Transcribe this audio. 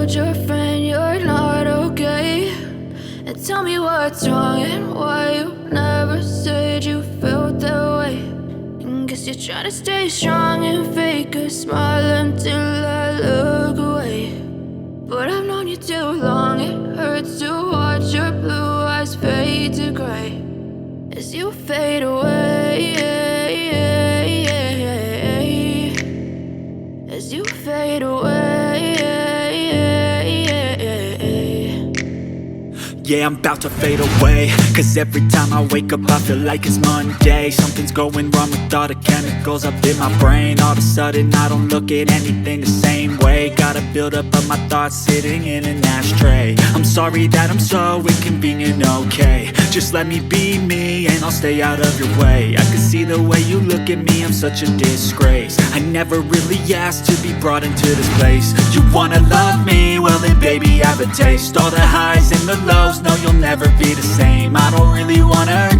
told your friend you're not okay, and tell me what's wrong and why you never said you felt that way. And guess you're trying to stay strong and fake a smile until I look away. But I've known you too long, it hurts to watch your blue eyes fade to gray as you fade away, as you fade away. Yeah, I'm about to fade away, cause every time I wake up I feel like it's Monday. Something's going wrong with all the chemicals up in my brain. All of a sudden I don't look at anything the same way. Gotta build up of my thoughts sitting in an ashtray. I'm sorry that I'm so inconvenient, okay. Just let me be me and I'll stay out of your way. I can see the way you look at me, I'm such a disgrace. I never really asked to be brought into this place. You wanna love me? Well then baby I have a taste. All the highs and the lows, no you'll never be the same. I don't really wanna